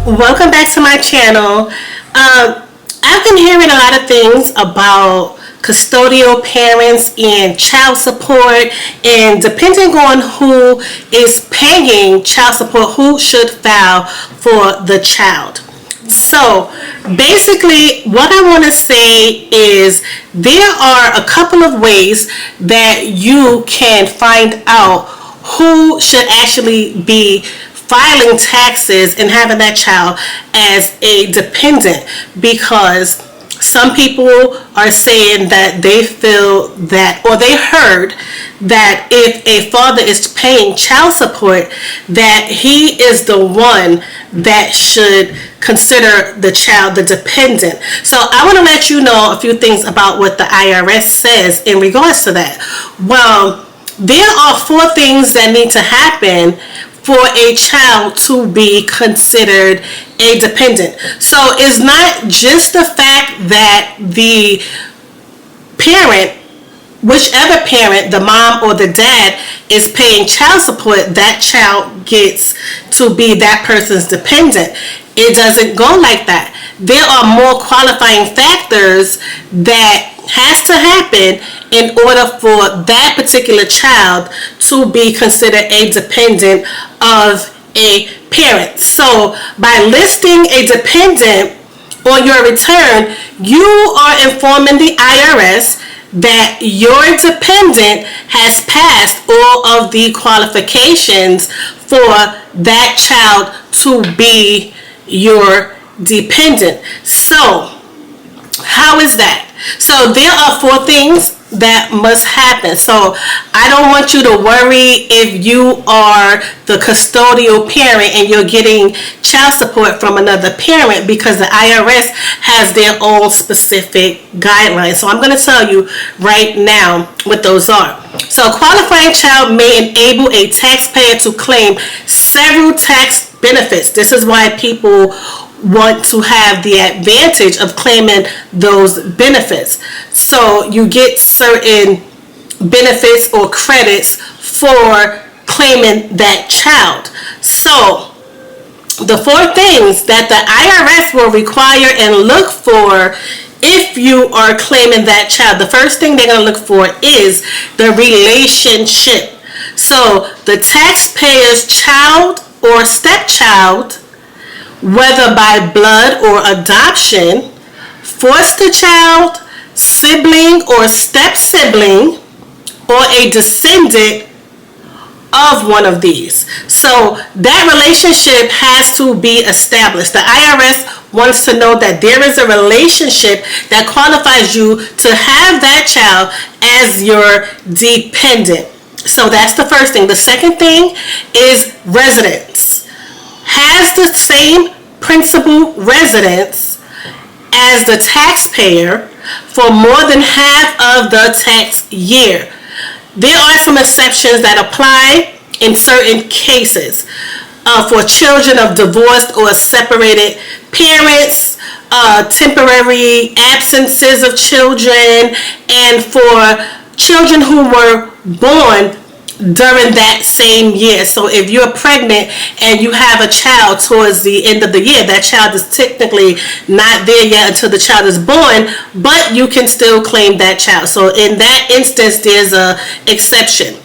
Welcome back to my channel. I've been hearing a lot of things about custodial parents and child support, and depending on who is paying child support, who should file for the child. So basically what I want to say is there are a couple of ways that you can find out who should actually be filing taxes and having that child as a dependent, because some people are saying that they feel that, or they heard that if a father is paying child support, that he is the one that should consider the child the dependent. So I want to let you know a few things about what the IRS says in regards to that. Well, there are four things that need to happen for a child to be considered a dependent. So it's not just the fact that the parent, whichever parent, the mom or the dad, is paying child support, that child gets to be that person's dependent. It doesn't go like that. There are more qualifying factors that has to happen in order for that particular child to be considered a dependent of a parent. So by listing a dependent on your return, you are informing the IRS that your dependent has passed all of the qualifications for that child to be your dependent. So how is that? So there are four things that must happen. So I don't want you to worry if you are the custodial parent and you're getting child support from another parent, because the IRS has their own specific guidelines. So I'm going to tell you right now what those are. So a qualifying child may enable a taxpayer to claim several tax benefits. This is why people want to have the advantage of claiming those benefits. So you get certain benefits or credits for claiming that child. So the four things that the IRS will require and look for if you are claiming that child, the first thing they're going to look for is the relationship. So the taxpayer's child or stepchild, whether by blood or adoption, foster child, sibling or step-sibling, or a descendant of one of these. So that relationship has to be established. The IRS wants to know that there is a relationship that qualifies you to have that child as your dependent. So that's the first thing. The second thing is residence. Has the same principal residence as the taxpayer for more than half of the tax year. There are some exceptions that apply in certain cases. For children of divorced or separated parents, temporary absences of children, and for children who were born during that same year. So if you're pregnant and you have a child towards the end of the year, that child is technically not there yet until the child is born, but you can still claim that child. So in that instance, there's a exception.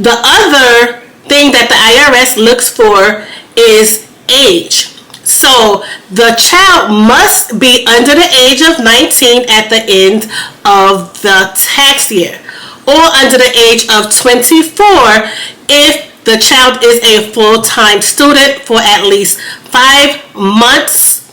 The other thing that the IRS looks for is age. So the child must be under the age of 19 at the end of the tax year, or under the age of 24 if the child is a full-time student for at least 5 months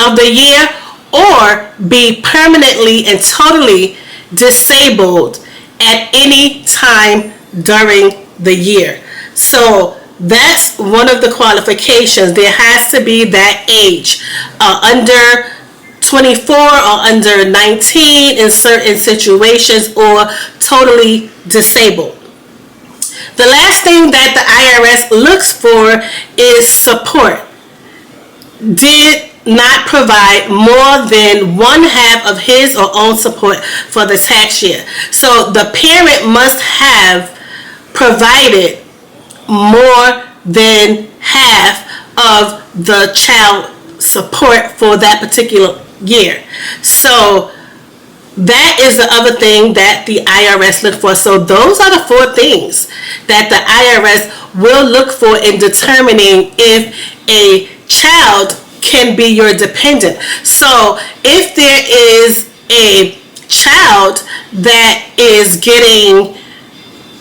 of the year, or be permanently and totally disabled at any time during the year. So that's one of the qualifications. There has to be that age, under 24 or under 19 in certain situations, or totally disabled. The last thing that the IRS looks for is support. Did not provide more than one half of his or own support for the tax year. So the parent must have provided more than half of the child support for that particular year. So that is the other thing that the IRS look for. So those are the 4 things that the IRS will look for in determining if a child can be your dependent. So if there is a child that is getting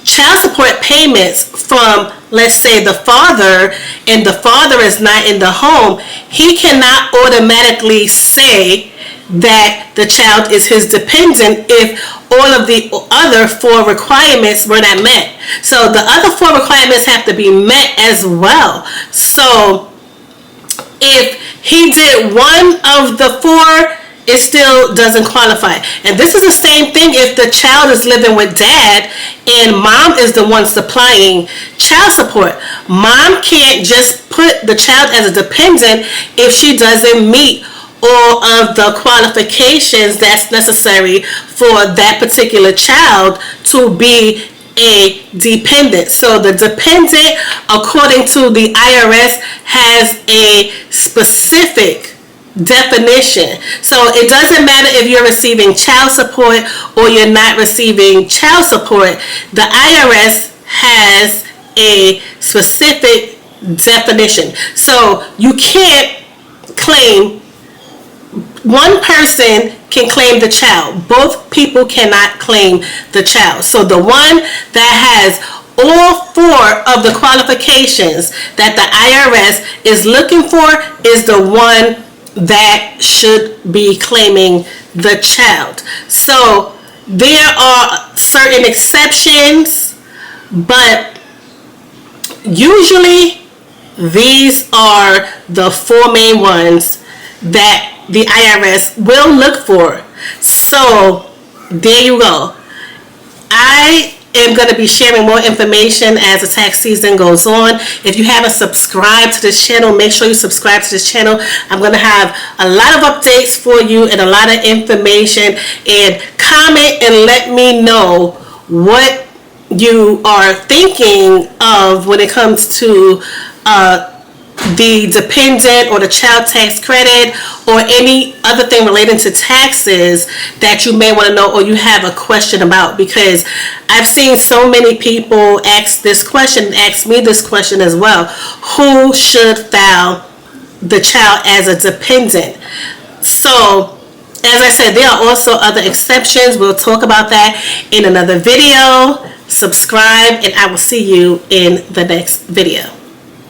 child support payments from, let's say, the father, and the father is not in the home, he cannot automatically say that the child is his dependent if all of the other 4 requirements were not met. So the other 4 requirements have to be met as well. So if he did one of the 4, it still doesn't qualify. And this is the same thing if the child is living with dad and mom is the one supplying child support. Mom can't just put the child as a dependent if she doesn't meet all of the qualifications that's necessary for that particular child to be a dependent. So the dependent, according to the IRS, has a specific definition. So it doesn't matter if you're receiving child support or you're not receiving child support. The IRS has a specific definition. So you can't claim, one person can claim the child. Both people cannot claim the child. So the one that has all 4 of the qualifications that the IRS is looking for is the one that should be claiming the child. So there are certain exceptions, but usually these are the 4 main ones that the IRS will look for. So there you go. I am going to be sharing more information as the tax season goes on. If you haven't subscribed to this channel, make sure you subscribe to this channel. I'm going to have a lot of updates for you and a lot of information. And comment and let me know what you are thinking of when it comes to the dependent or the child tax credit or any other thing relating to taxes that you may want to know or you have a question about, because I've seen so many people ask this question, ask me this question as well. Who should file the child as a dependent? So as I said, there are also other exceptions. We'll talk about that in another video. Subscribe and I will see you in the next video.